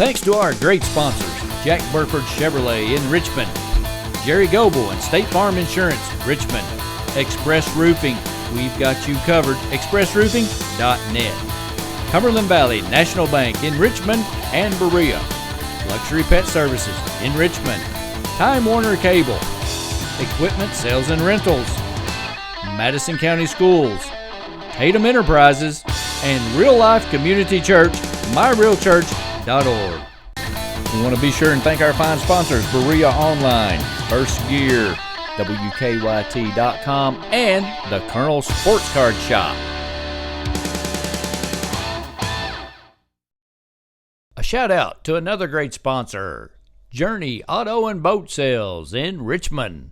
Thanks to our great sponsors, Jack Burford Chevrolet in Richmond, Jerry Goebel and State Farm Insurance, Richmond, Express Roofing, we've got you covered, expressroofing.net, Cumberland Valley National Bank in Richmond and Berea, Luxury Pet Services in Richmond, Time Warner Cable, Equipment Sales and Rentals, Madison County Schools, Tatum Enterprises, and Real Life Community Church, myrealchurch.org. We want to be sure and thank our fine sponsors, Berea Online, First Gear, WKYT.com, and the Colonel Sports Card Shop. A shout out to another great sponsor, Journey Auto and Boat Sales in Richmond.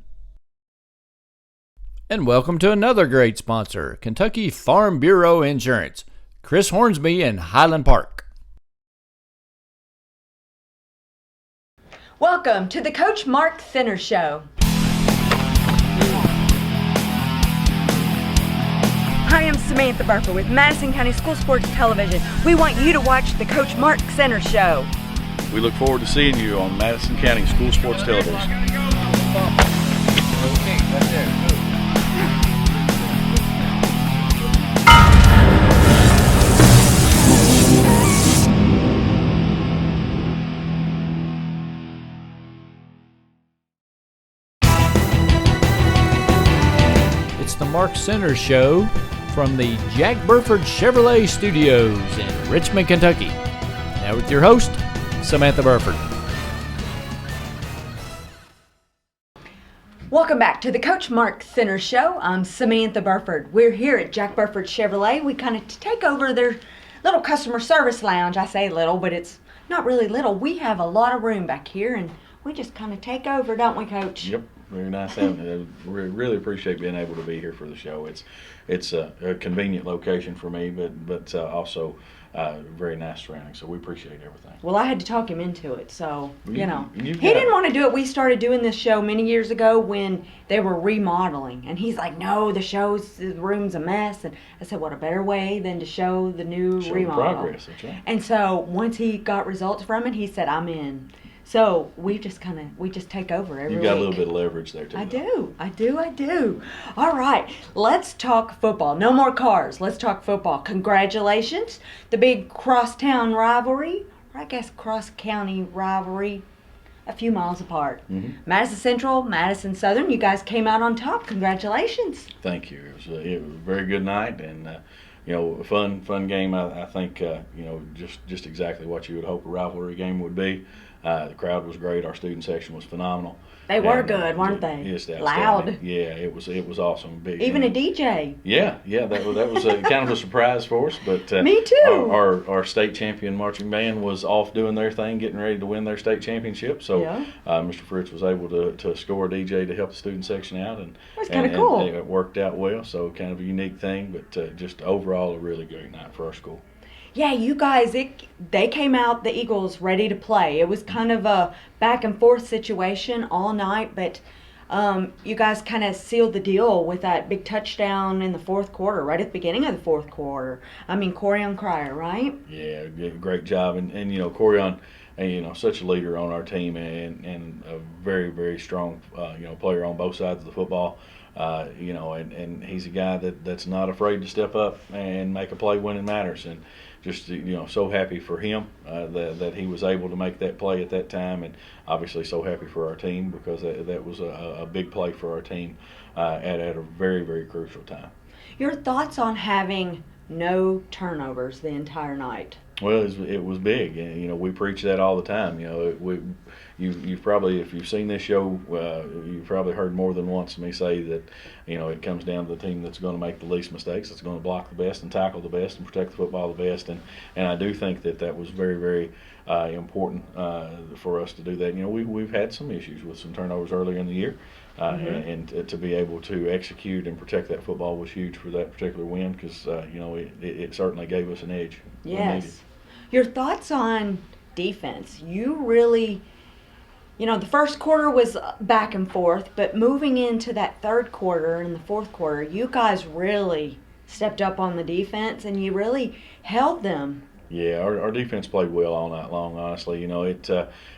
And welcome to another great sponsor, Kentucky Farm Bureau Insurance, Chris Hornsby in Highland Park. Welcome to the Coach Mark Thinner Show. Hi, I'm Samantha Burford with Madison County School Sports Television. We want you to watch the Coach Mark Thinner Show. We look forward to seeing you on Madison County School Sports Television. Okay, that's it. It's the Mark Center Show from the Jack Burford Chevrolet Studios in Richmond, Kentucky. Now with your host, Samantha Burford. Welcome back to the Coach Mark Thinner Show. I'm Samantha Burford. We're here at Jack Burford Chevrolet. We kind of take over their little customer service lounge. I say little, but it's not really little. We have a lot of room back here, and we just kind of take over, don't we, Coach? Yep, very nice having it. We really appreciate being able to be here for the show. It's a convenient location for me, but also very nice surroundings. So we appreciate everything. Well, I had to talk him into it, so, he got didn't want to do it. We started doing this show many years ago when they were remodeling, and he's like, no, the room's a mess. And I said, what a better way than to show the new remodel. The progress, that's right. And so once he got results from it, he said, I'm in. So we just take over every week. You got a little bit of leverage there too. I do. All right, let's talk football. No more cars. Let's talk football. Congratulations. The big crosstown rivalry, or I guess cross-county rivalry, a few miles apart. Mm-hmm. Madison Central, Madison Southern, you guys came out on top. Congratulations. Thank you. It was a very good night, and a fun game. I think just exactly what you would hope a rivalry game would be. The crowd was great. Our student section was phenomenal. They were good, weren't they? Just loud. Yeah, it was awesome. Big. Even a DJ. Yeah, that was kind of a surprise for us. But me too. Our state champion marching band was off doing their thing, getting ready to win their state championship. So Mr. Fritz was able to score a DJ to help the student section out, and that's kind of cool. And it worked out well. So kind of a unique thing, but just overall a really great night for our school. Yeah, you guys, they came out, the Eagles, ready to play. It was kind of a back and forth situation all night, but you guys kind of sealed the deal with that big touchdown in the fourth quarter, right at the beginning of the fourth quarter. I mean, Corian Cryer, right? Yeah, great job. And Corian, such a leader on our team and a very, very strong, player on both sides of the football. And he's a guy that's not afraid to step up and make a play when it matters. And just, so happy for him that he was able to make that play at that time, and obviously so happy for our team because that was a big play for our team at a very, very crucial time. Your thoughts on having no turnovers the entire night? Well, it was big, and we preach that all the time. You've probably, if you've seen this show, you've probably heard more than once me say that, it comes down to the team that's going to make the least mistakes, that's going to block the best and tackle the best and protect the football the best, and I do think that was very, very important for us to do that. We've had some issues with some turnovers earlier in the year, and to be able to execute and protect that football was huge for that particular win because it certainly gave us an edge. Yes. Your thoughts on defense? You really, the first quarter was back and forth, but moving into that third quarter and the fourth quarter, you guys really stepped up on the defense and you really held them Yeah, our defense played well all night long. Honestly,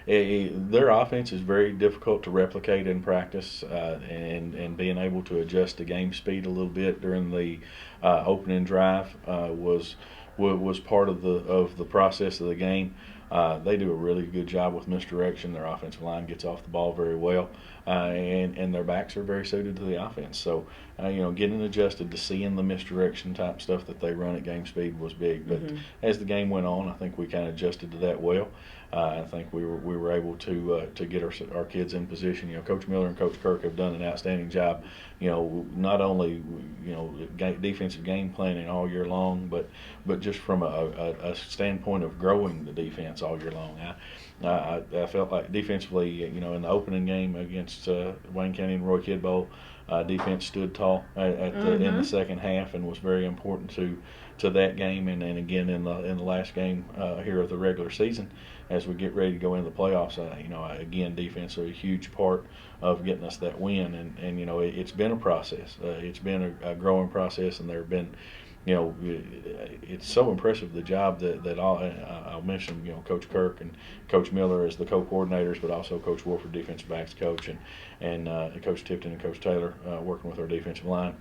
their offense is very difficult to replicate in practice, and being able to adjust the game speed a little bit during the opening drive was part of the process of the game. They do a really good job with misdirection. Their offensive line gets off the ball very well, and their backs are very suited to the offense. So, getting adjusted to seeing the misdirection type stuff that they run at game speed was big. But as the game went on, I think we kind of adjusted to that well. I think we were able to get our kids in position. Coach Miller and Coach Kirk have done an outstanding job. Not only defensive game planning all year long, but just from a standpoint of growing the defense all year long. I felt like defensively, in the opening game against Wayne County and Roy Kidd Bowl, defense stood tall in the second half and was very important to that game, and again in the last game here of the regular season as we get ready to go into the playoffs. Again, defense is a huge part of getting us that win, and it's been a process. It's been a growing process, and there have been. It's so impressive the job that I'll mention. Coach Kirk and Coach Miller as the co-coordinators, but also Coach Wolford, defensive backs coach, and Coach Tipton and Coach Taylor working with our defensive line.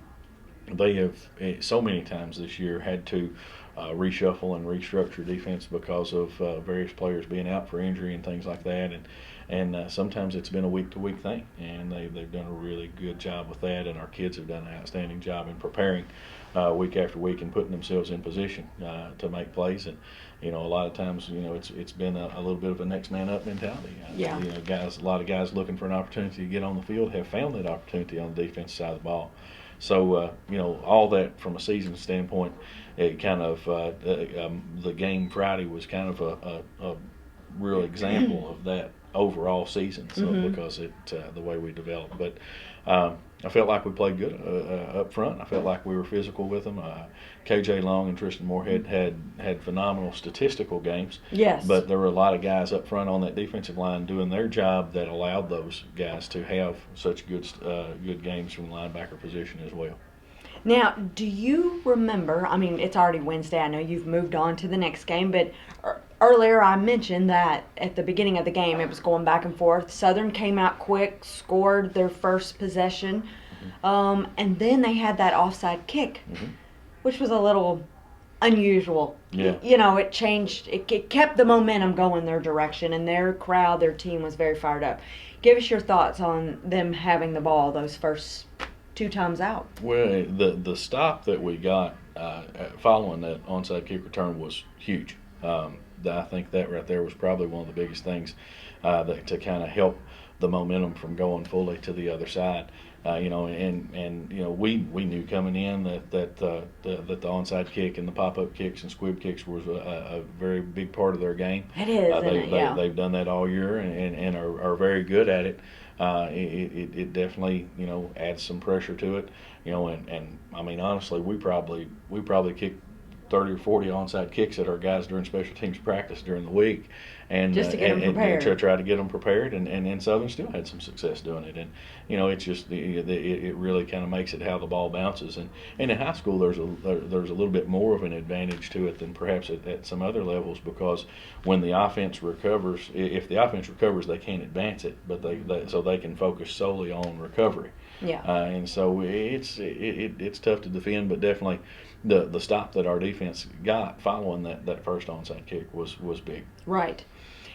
They have so many times this year had to reshuffle and restructure defense because of various players being out for injury and things like that, and sometimes it's been a week-to-week thing, and they've done a really good job with that, and our kids have done an outstanding job in preparing week after week and putting themselves in position to make plays. And a lot of times it's been a little bit of a next man up mentality. A lot of guys looking for an opportunity to get on the field have found that opportunity on the defensive side of the ball. So all that from a season standpoint, it kind of the game Friday was kind of a real example of that overall season. So because the way we developed, but I felt like we played good up front. I felt like we were physical with them. KJ Long and Tristan Moorhead had phenomenal statistical games. Yes. But there were a lot of guys up front on that defensive line doing their job that allowed those guys to have such good games from the linebacker position as well. Now, do you remember, it's already Wednesday, I know you've moved on to the next game, but earlier I mentioned that at the beginning of the game it was going back and forth. Southern came out quick, scored their first possession, and then they had that offside kick, which was a little unusual. Yeah. It changed, it kept the momentum going their direction, and their crowd, their team was very fired up. Give us your thoughts on them having the ball those first 2 times out. Well, the stop that we got following that onside kick return was huge. I think that right there was probably one of the biggest things that to kind of help the momentum from going fully to the other side. We knew coming in that the onside kick and the pop-up kicks and squib kicks was a very big part of their game. It is, They've done that all year and are very good at it. It definitely adds some pressure to it. Honestly, we probably kicked 30 or 40 onside kicks at our guys during special teams practice during the week, and just to get them prepared. To try to get them prepared, and Southern still had some success doing it. And it's just it really kind of makes it how the ball bounces. And in high school, there's a little bit more of an advantage to it than perhaps at some other levels, because when the offense recovers, if the offense recovers, they can't advance it, but so they can focus solely on recovery. Yeah. And so it's tough to defend, but definitely the stop that our defense got following that first onside kick was big. Right.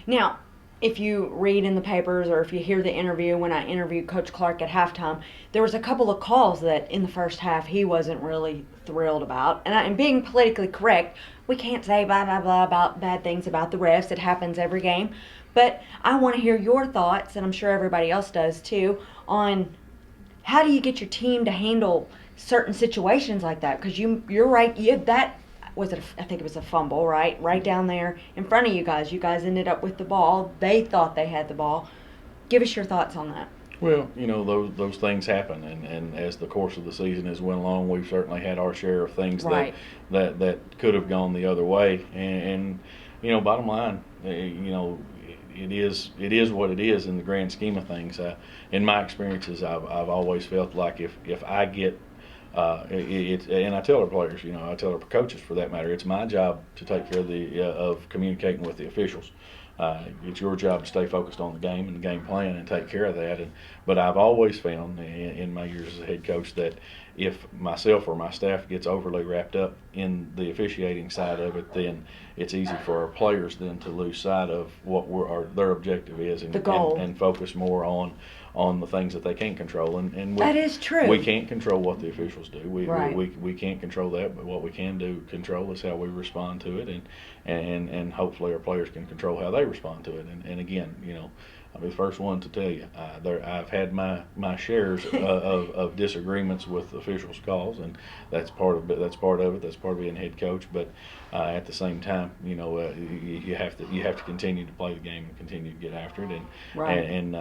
Now, if you read in the papers or if you hear the interview, when I interviewed Coach Clark at halftime, there was a couple of calls that in the first half he wasn't really thrilled about. And being politically correct, we can't say blah, blah, blah about bad things about the refs. It happens every game. But I want to hear your thoughts, and I'm sure everybody else does too, on how do you get your team to handle certain situations like that? Because you're right. I think it was a fumble, right down there in front of you guys. You guys ended up with the ball. They thought they had the ball. Give us your thoughts on that. Well, those things happen, and as the course of the season has went along, we've certainly had our share of things that could have gone the other way. And bottom line, it is what it is in the grand scheme of things. In my experiences, I've always felt like if I get And I tell our players, I tell our coaches for that matter, it's my job to take care of communicating with the officials. It's your job to stay focused on the game and the game plan and take care of that. But I've always found in my years as a head coach that if myself or my staff gets overly wrapped up in the officiating side of it, then it's easy for our players then to lose sight of what their objective is the goal. And focus more on the things that they can't control. And that is true. We can't control what the officials do. Right. We can't control that, but what we can control is how we respond to it, and hopefully our players can control how they respond to it. And again, I'll be the first one to tell you, I've had my shares of disagreements with officials' calls, and that's part of it. That's part of being a head coach. But at the same time, you have to continue to play the game and continue to get after it. And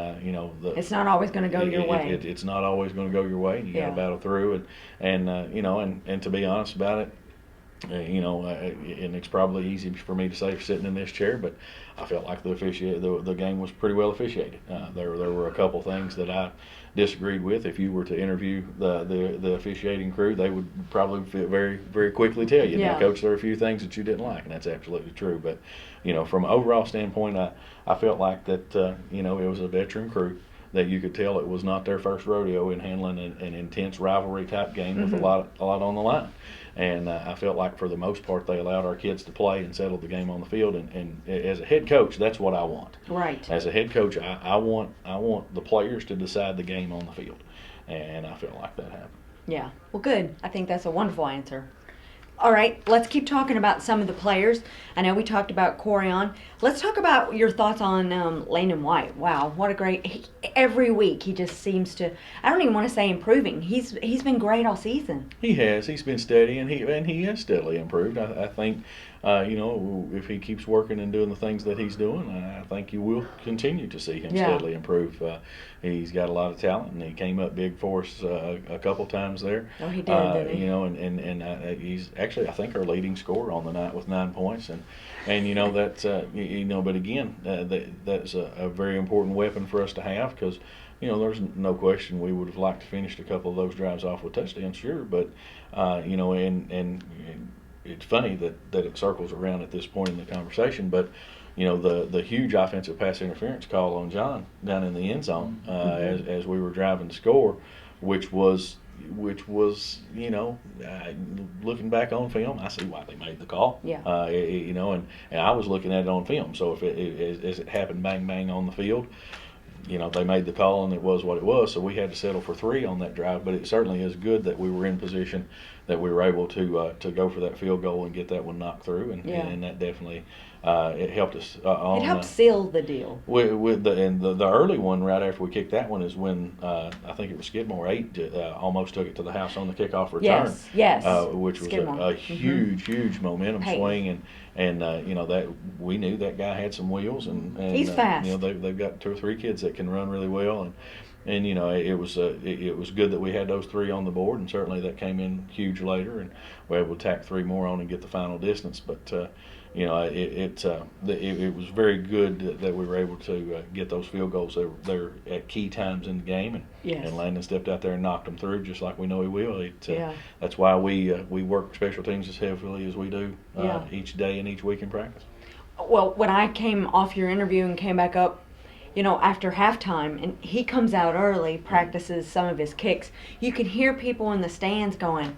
it's not always going to go your way. It's not always going to go your way. And you got to battle through and to be honest about it. And it's probably easy for me to say sitting in this chair, but I felt like the game was pretty well officiated. There were a couple things that I disagreed with. If you were to interview the officiating crew, they would probably very, very quickly tell you, now, Coach, there are a few things that you didn't like, and that's absolutely true. But from an overall standpoint, I felt like that it was a veteran crew. That you could tell it was not their first rodeo in handling an intense rivalry type game with a lot on the line. And I felt like for the most part they allowed our kids to play and settle the game on the field. And as a head coach, that's what I want. Right. As a head coach, I want the players to decide the game on the field, and I felt like that happened. Yeah. Well, good. I think that's a wonderful answer. All right, let's keep talking about some of the players. I know we talked about Corian. Let's talk about your thoughts on Landon White. Wow, what a great! Every week he just seems to. I don't even want to say improving. He's been great all season. He has. He's been steady, and he has steadily improved. I think. If he keeps working and doing the things that he's doing, I think you will continue to see him steadily improve. He's got a lot of talent, and he came up big for us a couple times there. Oh, he did, didn't he? And he's actually, I think, our leading scorer on the night with 9 points, and that's but again, that's a very important weapon for us to have because. There's no question we would have liked to finish a couple of those drives off with touchdowns, sure, but and it's funny that it circles around at this point in the conversation, but the huge offensive pass interference call on John down in the end zone as we were driving to score, which was looking back on film, I see why they made the call. Yeah. And I was looking at it on film, so if as it happened bang bang on the field. They made the call and it was what it was, so we had to settle for 3 on that drive. But it certainly is good that we were in position, that we were able to go for that field goal and get that one knocked through, and that definitely it helped us. It helped seal the deal. With the early one right after we kicked that one is when I think it was Skidmore 8 almost took it to the house on the kickoff return. Yes. Which was a huge momentum swing, and that we knew that guy had some wheels, and he's fast. They've got 2 or 3 kids that can run really well, and it was good that we had those 3 on the board, and certainly that came in huge later, and we were able to tack 3 more on and get the final distance. But it was very good that we were able to get those field goals. They're at key times in the game, and Landon stepped out there and knocked them through, just like we know he will. That's why we work special teams as heavily as we do each day and each week in practice. Well, when I came off your interview and came back up, after halftime, and he comes out early, practices some of his kicks, you can hear people in the stands going,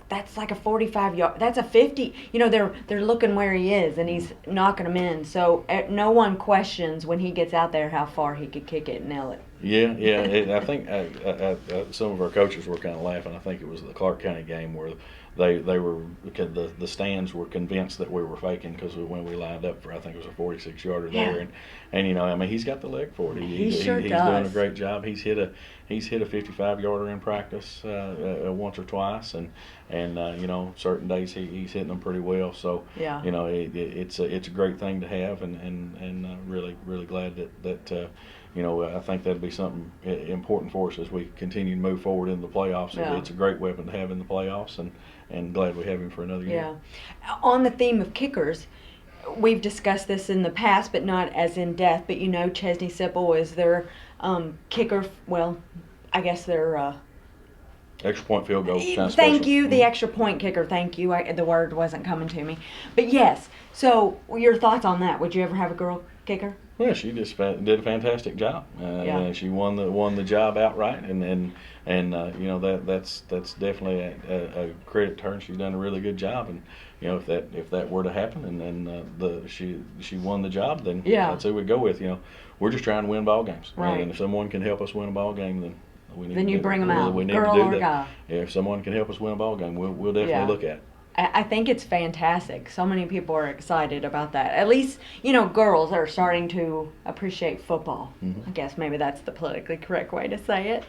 that's like a 45-yard, that's a 50. They're looking where he is, and he's knocking them in. So no one questions when he gets out there how far he could kick it and nail it. Yeah. I think some of our coaches were kind of laughing. I think it was the Clark County game where they were the stands were convinced that we were faking because when we lined up for, I think it was a 46-yarder there, and he's got the leg for it. He's doing a great job. He's hit a 55-yarder in practice once or twice, and certain days he's hitting them pretty well. So it's a great thing to have, and really glad that I think that'll be something important for us as we continue to move forward in the playoffs. It's a great weapon to have in the playoffs, and glad we have him for another year. On the theme of kickers, we've discussed this in the past, but not as in depth. But Chesney Sipple is their kicker. Well, I guess their Extra point field goal. Kind of Thank special. you, the extra point kicker. Thank you. The word wasn't coming to me, but yes. So, your thoughts on that? Would you ever have a girl kicker? Well, she just did a fantastic job. Yeah. She won the job outright, and you know that's definitely a credit to her. And she's done a really good job. And you know if that were to happen, and she won the job, then Yeah. that's who we go with. You know, we're just trying to win ball games. Right. And if someone can help us win a ball game, then we need Then to you do- bring 'em out, We need girl to do or that. guy. Yeah, if someone can help us win a ball game, we'll definitely Yeah. look at it. I think it's fantastic. So many people are excited about that. At least, girls are starting to appreciate football. Mm-hmm. I guess maybe that's the politically correct way to say it.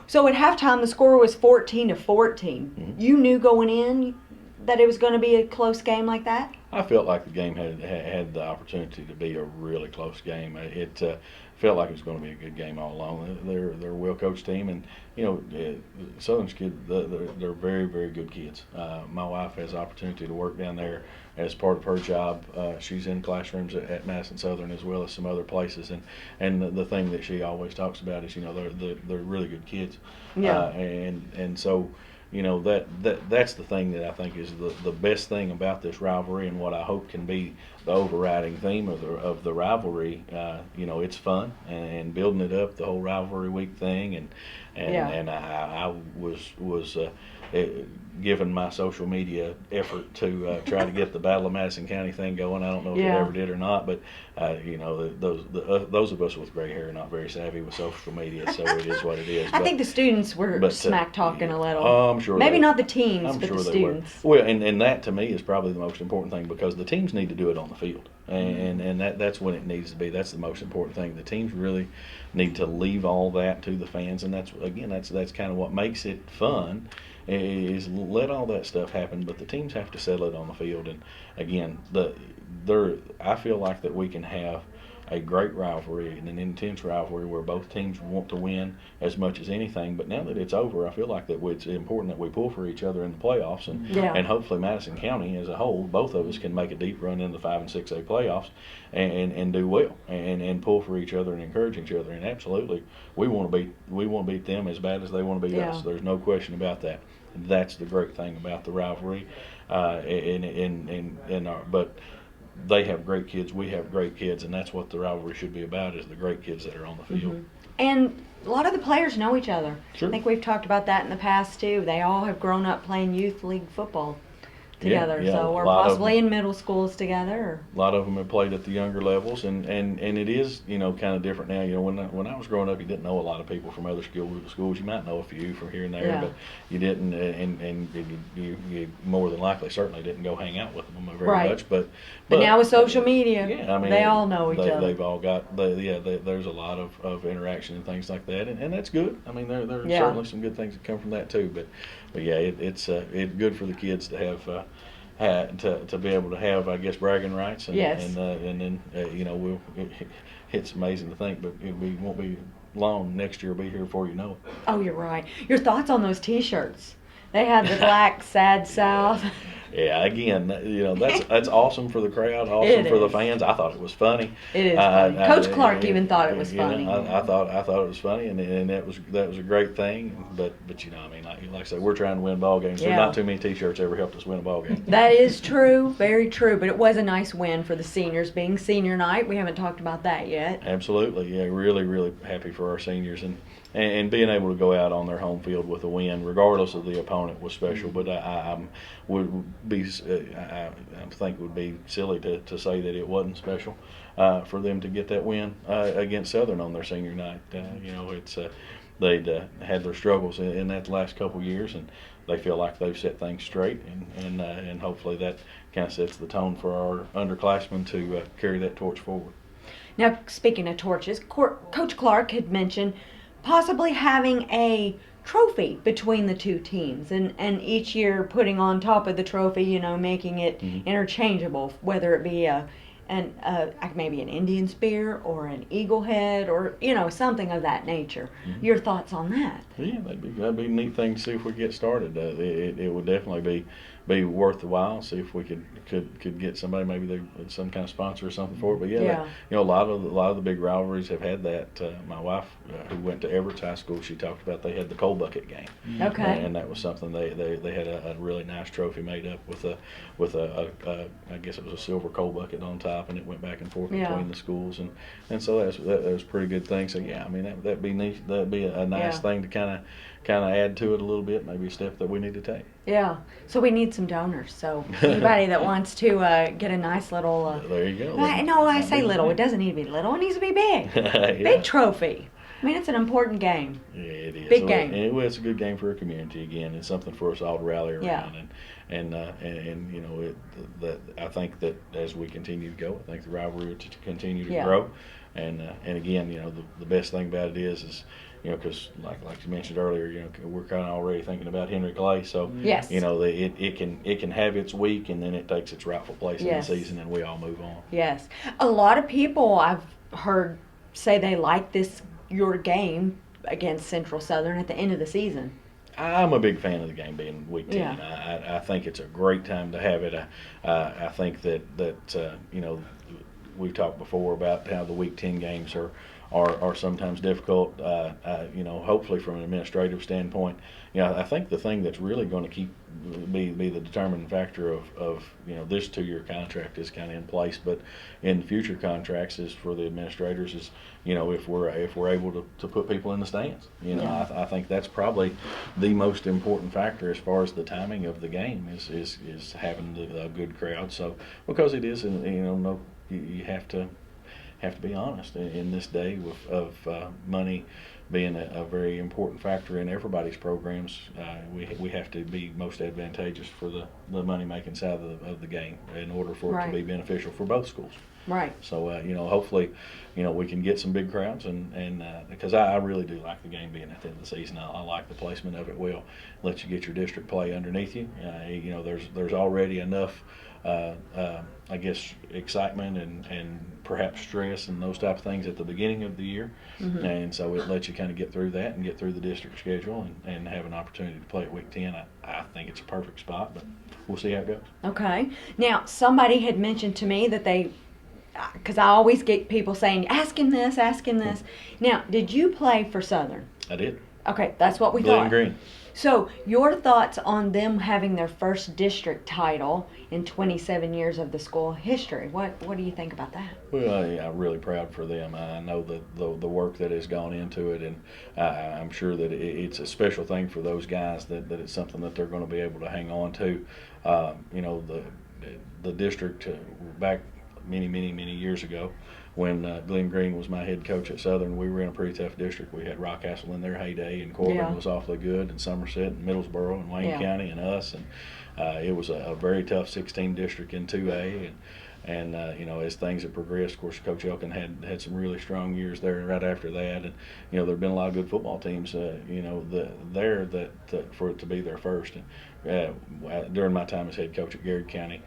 So at halftime, the score was 14-14. Mm-hmm. You knew going in that it was going to be a close game like that? I felt like the game had the opportunity to be a really close game. It felt like it was going to be a good game all along. They're a well coached team, and Southern's kids they're very, very good kids. My wife has the opportunity to work down there as part of her job. She's in classrooms at Madison Southern as well as some other places, and the thing that she always talks about is they're really good kids. Yeah. And so. That's the thing that I think is the best thing about this rivalry, and what I hope can be the overriding theme of the rivalry. It's fun and building it up, the whole rivalry week thing, and Yeah. I was given my social media effort to try to get the Battle of Madison County thing going. I don't know if Yeah. it ever did or not, but those of us with gray hair are not very savvy with social media, so it is what it is. I think the students were but, smack talking a little. I'm sure. Maybe they- not the teams, I'm but sure the they were. students. Well, and that to me is probably the most important thing, because the teams need to do it on the field, and that's when it needs to be. That's the most important thing. The teams really need to leave all that to the fans, and that's kind of what makes it fun. Is let all that stuff happen, but the teams have to settle it on the field. And again, I feel like that we can have a great rivalry and an intense rivalry where both teams want to win as much as anything. But now that it's over, I feel like that it's important that we pull for each other in the playoffs, and hopefully Madison County as a whole, both of us can make a deep run in the 5 and 6A playoffs and do well and pull for each other and encourage each other. And absolutely, we want to beat them as bad as they want to beat us. There's no question about that. That's the great thing about the rivalry, but they have great kids, we have great kids, and that's what the rivalry should be about, is the great kids that are on the field. Mm-hmm. And a lot of the players know each other. Sure. I think we've talked about that in the past too. They all have grown up playing youth league football together, Yeah, so or a lot of possibly in middle schools together. A lot of them have played at the younger levels, and it is kind of different now. When I was growing up, you didn't know a lot of people from other schools. You might know a few from here and there, Yeah. but you didn't, and you more than likely certainly didn't go hang out with them very Right. much. But now with social media, yeah, I mean, they all know each other. They've all got there's a lot of interaction and things like that, and that's good. I mean, there's Yeah. certainly some good things that come from that too. But yeah, it's good for the kids to have. To be able to have, I guess, bragging rights, and Yes. and then it's amazing to think, but won't be long. Next year will be here before you know it. Oh, you're right. Your thoughts on those T-shirts? They had the black Sad South. Yeah, again, that's awesome for the crowd, awesome It for the is. fans. I thought it was funny. It is funny. Coach Clark even thought it was funny. I thought it was funny, and that was a great thing. But I mean, like I said, we're trying to win ball games. Yeah. There's not too many T-shirts ever helped us win a ball game. That is true, very true. But it was a nice win for the seniors, being senior night. We haven't talked about that yet. Absolutely, yeah, really, really happy for our seniors, and being able to go out on their home field with a win, regardless of the opponent, was special. But I think it would be silly to say that it wasn't special for them to get that win against Southern on their senior night. They'd had their struggles in that last couple years, and they feel like they've set things straight, and hopefully that kind of sets the tone for our underclassmen to carry that torch forward. Now, speaking of torches, Coach Clark had mentioned possibly having a trophy between the two teams, and each year putting on top of the trophy, making it interchangeable, whether it be maybe an Indian spear or an eagle head or something of that nature. Your thoughts on that? Yeah, that'd be a neat thing to see if we get started. It would definitely be worth the while. See if we could get somebody, maybe they some kind of sponsor or something for it. But yeah. A lot of the big rivalries have had that. My wife, who went to Everett High School, she talked about they had the coal bucket game. Okay. And that was something they had a really nice trophy made up with a I guess it was a silver coal bucket on top, and it went back and forth between the schools, and so that was a pretty good thing. So yeah, I mean that'd be neat. That'd be a nice thing to kind of add to it a little bit. Maybe a step that we need to take. Yeah. So we need some donors. So anybody that wants to get a nice little. There you go. I say little. It doesn't need to be little. It needs to be big. Big trophy. I mean, it's an important game. Yeah, it is. Big game. It's a good game for a community. Again, it's something for us all to rally around. Yeah. And I think that as we continue to go, I think the rivalry will continue to grow. And again, the best thing about it is because like you mentioned earlier, we're kind of already thinking about Henry Clay. So yes. It can have its week, and then it takes its rightful place in the season, and we all move on. Yes. A lot of people I've heard say they like your game against Central Southern at the end of the season. I'm a big fan of the game being week 10. Yeah. I think it's a great time to have it. I think that we've talked before about how the week 10 games are sometimes difficult. Hopefully from an administrative standpoint, I think the thing that's really going to be the determining factor of this 2-year contract is kind of in place, but in future contracts is for the administrators is if we're able to put people in the stands. I think that's probably the most important factor as far as the timing of the game is having a good crowd. So because it is, you have to be honest in this day of money being a very important factor in everybody's programs. We have to be most advantageous for the money making side of the game in order for it to be beneficial for both schools. Right. So hopefully we can get some big crowds and because I really do like the game being at the end of the season. I like the placement of it. Will let you get your district play underneath you. There's already enough I guess excitement and perhaps stress and those type of things at the beginning of the year, and so it lets you kind of get through that and get through the district schedule and have an opportunity to play at week 10. I think it's a perfect spot, but we'll see how it goes. Okay. Now somebody had mentioned to me that because I always get people saying, ask him this. Now, did you play for Southern? I did. Okay, that's what we Blue thought. and green. So, your thoughts on them having their first district title in 27 years of the school history? What do you think about that? Well, I'm really proud for them. I know that the work that has gone into it, and I'm sure that it's a special thing for those guys that it's something that they're going to be able to hang on to. The district back many years ago, when Glenn Green was my head coach at Southern, we were in a pretty tough district. We had Rockcastle in their heyday, and Corbin was awfully good, and Somerset, and Middlesboro, and Wayne County, and us, and it was a very tough 16 district in 2A, and as things have progressed, of course, Coach Elkin had some really strong years there right after that, and there have been a lot of good football teams, there that for it to be their first. And during my time as head coach at Garrett County,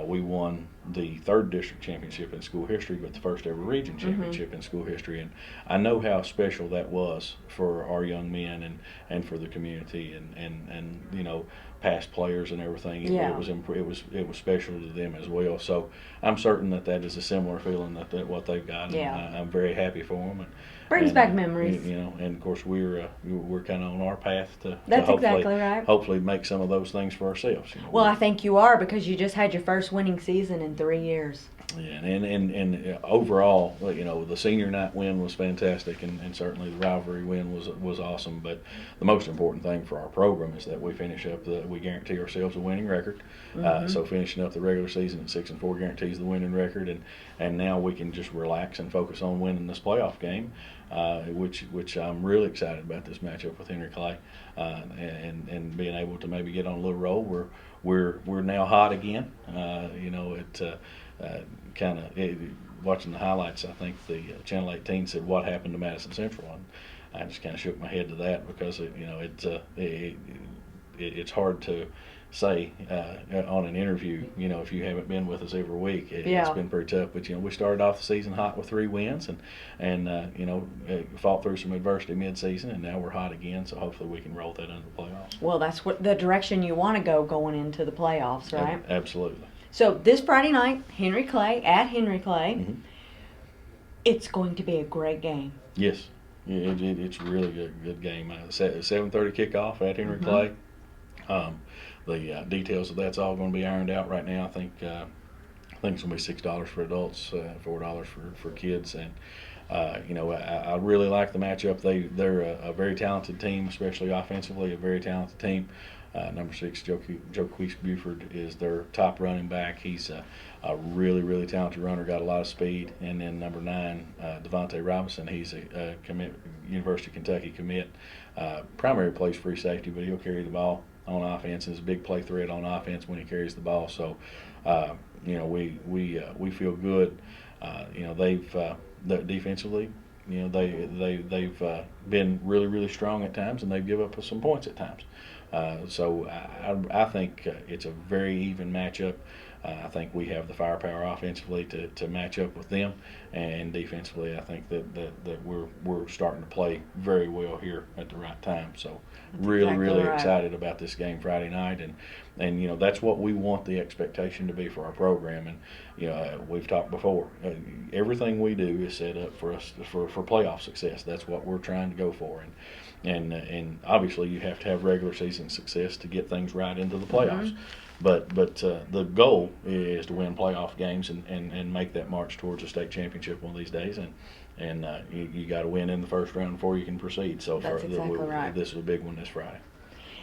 we won the 3rd district championship in school history, but the first ever region championship in school history. And I know how special that was for our young men and for the community and past players and everything. It was special to them as well. So I'm certain that is a similar feeling that what they've got. And I'm very happy for them. And brings back memories. And of course we're kind of on our path to hopefully make some of those things for ourselves. Well, I think you are, because you just had your first winning season in 3 years. Yeah, and overall, the senior night win was fantastic, and certainly the rivalry win was awesome. But the most important thing for our program is that we finish up we guarantee ourselves a winning record. So finishing up the regular season at 6-4 guarantees the winning record, and now we can just relax and focus on winning this playoff game, which I'm really excited about this matchup with Henry Clay, and being able to maybe get on a little roll. We're now hot again. Watching the highlights, I think the Channel 18 said, "What happened to Madison Central?" And I just kind of shook my head to that, because it's hard to say on an interview, if you haven't been with us every week, it's been pretty tough. But we started off the season hot with 3 wins, and fought through some adversity mid-season, and now we're hot again. So hopefully we can roll that into the playoffs. Well, that's what the direction you want to go going into the playoffs, right? Absolutely. So this Friday night, Henry Clay at Henry Clay. Mm-hmm. It's going to be a great game. Yes, it's a really good game. 7:30 kickoff at Henry Clay. The details of that's all going to be ironed out right now. I think it's going to be $6 for adults, $4 for kids, and I really like the matchup. They're a very talented team, especially offensively, a very talented team. Number 6, Joquise Buford is their top running back. He's a really, really talented runner, got a lot of speed. And then number 9, Devontae Robinson, he's a University of Kentucky commit. Primary plays free safety, but he'll carry the ball on offense. He's a big play threat on offense when he carries the ball. So, we feel good. They've defensively, they've been really, really strong at times, and they've given up some points at times. So I think it's a very even matchup. I think we have the firepower offensively to match up with them, and defensively, I think that we're starting to play very well here at the right time. So really excited about this game Friday night, and that's what we want the expectation to be for our program. And we've talked before, everything we do is set up for us for playoff success. That's what we're trying to go for, and obviously you have to have regular season success to get things right into the playoffs. Mm-hmm. But the goal is to win playoff games and make that march towards a state championship one of these days. And you got to win in the first round before you can proceed. So that's exactly right. This is a big one this Friday.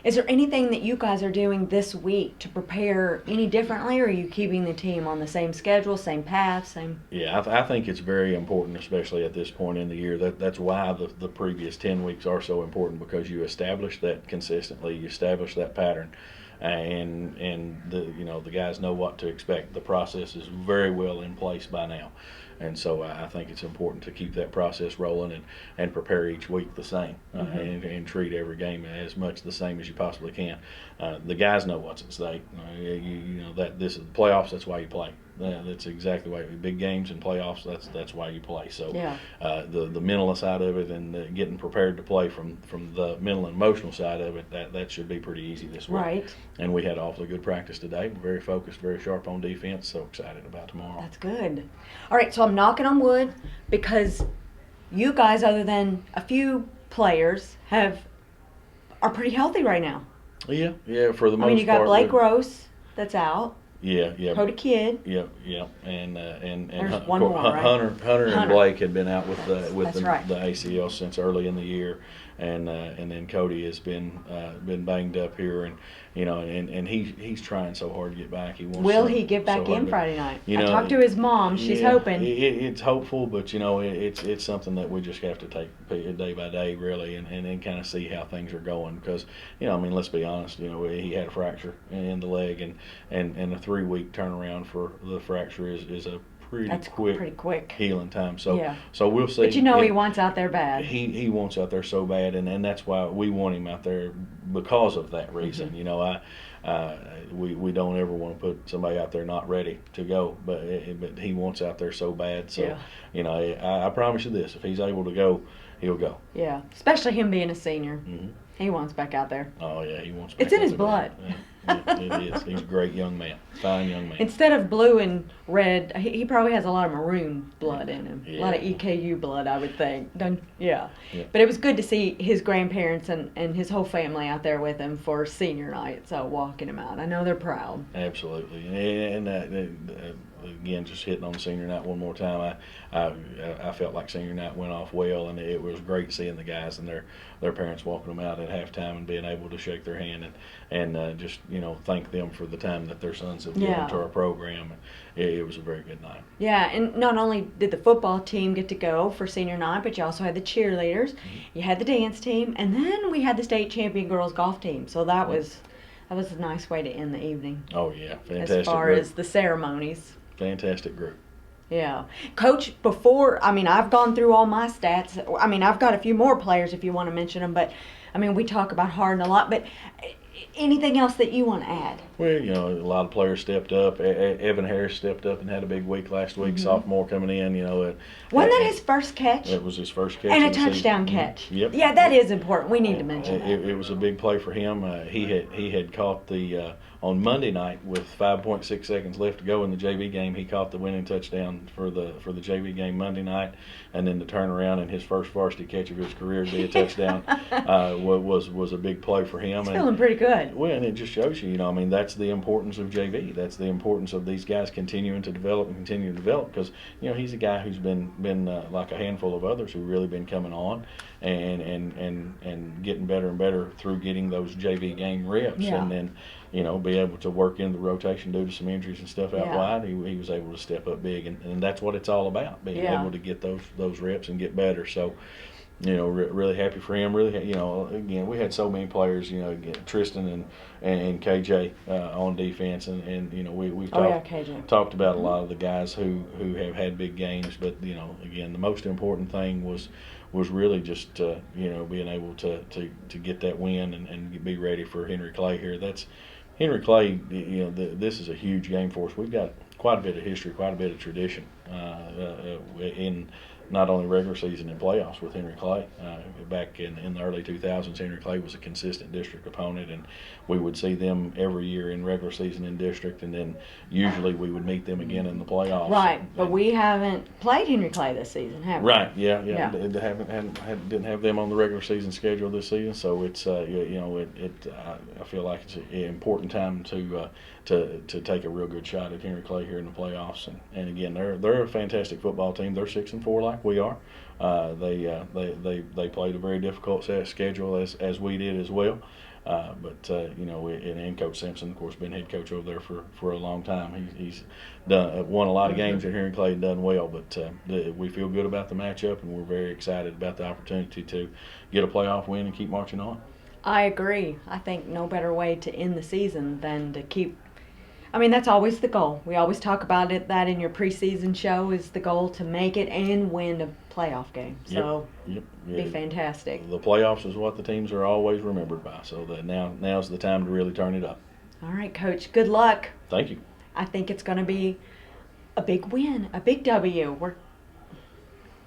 Is there anything that you guys are doing this week to prepare any differently, or are you keeping the team on the same schedule, same path, same? Yeah, I think it's very important, especially at this point in the year. That's why the previous 10 weeks are so important, because you establish that consistently, you establish that pattern. And the guys know what to expect. The process is very well in place by now, and so I think it's important to keep that process rolling and prepare each week the same, and treat every game as much the same as you possibly can. The guys know what's at stake. That this is the playoffs. That's why you play. That's exactly why. Big games and playoffs. That's why you play. So the mental side of it and getting prepared to play from the mental and emotional side of it, that should be pretty easy this week. Right. And we had awfully good practice today. Very focused, very sharp on defense. So excited about tomorrow. That's good. All right. So I'm knocking on wood, because you guys, other than a few players, are pretty healthy right now. Yeah. For the most part. I mean, you got Blake Gross that's out. Yeah. Cody Kidd. Yeah, and there's one more, right? Hunter and Blake had been out with the ACL since early in the year, and then Cody has been banged up here, and he's trying so hard to get back. Will he get back in Friday night? I talked to his mom. She's hoping. It's hopeful, but it's something that we just have to take day by day, really, and then kind of see how things are going, because let's be honest, he had a fracture in the leg, and a 3-week turnaround for the fracture is a pretty quick healing time. So we'll see. But he wants out there bad. He wants out there so bad, and that's why we want him out there, because of that reason. Mm-hmm. We don't ever want to put somebody out there not ready to go, but he wants out there so bad. So I promise you this: if he's able to go, he'll go. Yeah, especially him being a senior. Mm-hmm. He wants back out there. Oh yeah, he wants. It's in his blood. It is. He's a great young man, fine young man. Instead of blue and red, he probably has a lot of maroon blood in him. Yeah. A lot of EKU blood, I would think. Yeah. But it was good to see his grandparents and his whole family out there with him for senior night, so walking him out. I know they're proud. Absolutely. And again, just hitting on senior night one more time, I felt like senior night went off well, and it was great seeing the guys and their parents walking them out at halftime and being able to shake their hand and just thank them for the time that their sons have given to our program. It was a very good night. Yeah, and not only did the football team get to go for senior night, but you also had the cheerleaders, you had the dance team, and then we had the state champion girls golf team. So that was a nice way to end the evening. Oh yeah, fantastic. As far as the ceremonies. Fantastic group. Yeah. Coach, I've gone through all my stats. I've got a few more players if you want to mention them, but we talk about Hardin a lot, but anything else that you want to add? Well, you know, a lot of players stepped up. Evan Harris stepped up and had a big week last week. Sophomore coming in, you know. Wasn't that his first catch? It was his first catch. And a of the season. touchdown catch. Yep. Yeah, that is important. We need to mention that. It was a big play for him. He had caught the on Monday night with 5.6 seconds left to go in the JV game. He caught the winning touchdown for the JV game Monday night, and then to turn around and his first varsity catch of his career to be a touchdown was a big play for him. He's feeling pretty good. Well, and it just shows you, you know, I mean, that's the importance of JV. That's the importance of these guys continuing to develop and continue to develop, because, you know, he's a guy who's been like a handful of others who've really been coming on and getting better and better through getting those JV game reps, and then, you know, be able to work in the rotation due to some injuries and stuff out wide. He was able to step up big, and that's what it's all about, being able to get those reps and get better. So, you know, really happy for him. Really, you know, again, we had so many players, you know, Tristan and KJ on defense, and you know, we've talked about a lot of the guys who have had big games, but, you know, again, the most important thing was really just you know, being able to get that win and be ready for Henry Clay here. That's Henry Clay. You know, this is a huge game for us. We've got quite a bit of history, quite a bit of tradition in not only regular season and playoffs with Henry Clay. Back in the early 2000s, Henry Clay was a consistent district opponent, and we would see them every year in regular season in district, and then usually we would meet them again in the playoffs. Right, but we haven't played Henry Clay this season, have we? Right, yeah. Didn't have them on the regular season schedule this season, so it's you know, I feel like it's an important time to take a real good shot at Henry Clay here in the playoffs, and again, they're a fantastic football team. They're 6-4 like we are. They played a very difficult schedule as we did as well. But you know, and Coach Simpson, of course, been head coach over there for a long time. He's won a lot of games at Henry Clay and done well. But we feel good about the matchup, and we're very excited about the opportunity to get a playoff win and keep marching on. I agree. I think no better way to end the season than to keep. I mean, that's always the goal. We always talk about it, that in your preseason show is the goal, to make it and win a playoff game. So, be fantastic. The playoffs is what the teams are always remembered by. So now's the time to really turn it up. All right, Coach. Good luck. Thank you. I think it's going to be a big win, a big W.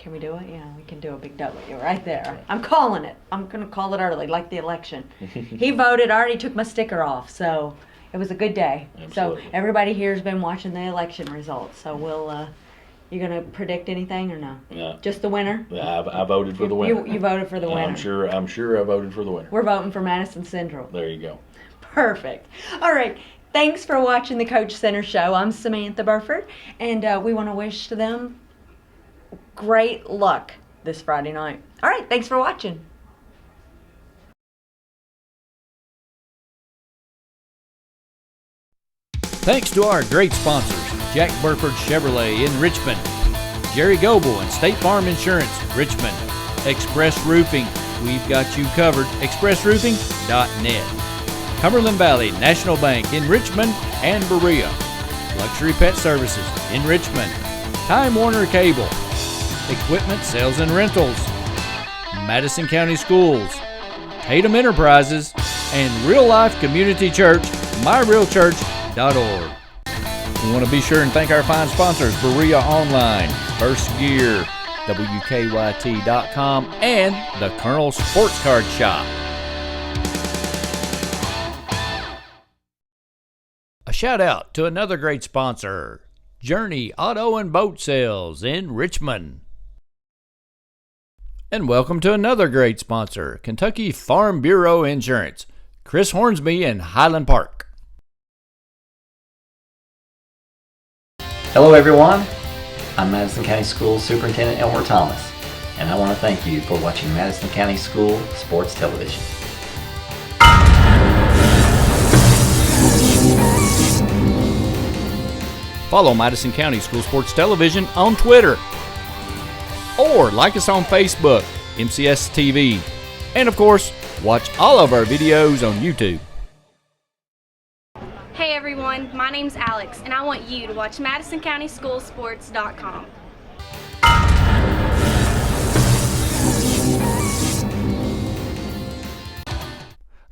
Can we do it? Yeah, we can do a big W right there. Right. I'm calling it. I'm going to call it early, like the election. He voted. I already took my sticker off, so it was a good day. Absolutely. So everybody here has been watching the election results. So we'll. You gonna predict anything or no? No. Just the winner? Yeah, I voted for the winner. You voted for the winner. I'm sure I voted for the winner. We're voting for Madison Central. There you go. Perfect. All right. Thanks for watching the Coach Center Show. I'm Samantha Burford, and we want to wish them great luck this Friday night. All right. Thanks for watching. Thanks to our great sponsors, Jack Burford Chevrolet in Richmond, Jerry Goble and State Farm Insurance, Richmond, Express Roofing, we've got you covered, expressroofing.net, Cumberland Valley National Bank in Richmond and Berea, Luxury Pet Services in Richmond, Time Warner Cable, Equipment Sales and Rentals, Madison County Schools, Tatum Enterprises, and Real Life Community Church, myrealchurch.org. We want to be sure and thank our fine sponsors, Berea Online, First Gear, WKYT.com, and the Colonel Sports Card Shop. A shout out to another great sponsor, Journey Auto and Boat Sales in Richmond. And welcome to another great sponsor, Kentucky Farm Bureau Insurance, Chris Hornsby in Highland Park. Hello everyone, I'm Madison County School Superintendent Elmer Thomas, and I want to thank you for watching Madison County School Sports Television. Follow Madison County School Sports Television on Twitter, or like us on Facebook, MCHS TV, and of course, watch all of our videos on YouTube. Hey everyone, my name's Alex, and I want you to watch MadisonCountySchoolSports.com.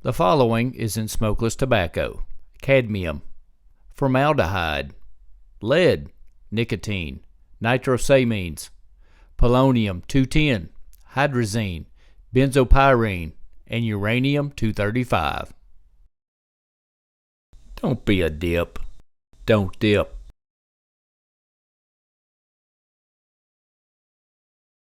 The following is in smokeless tobacco: cadmium, formaldehyde, lead, nicotine, nitrosamines, polonium-210, hydrazine, benzopyrene, and uranium-235. Don't be a dip. Don't dip.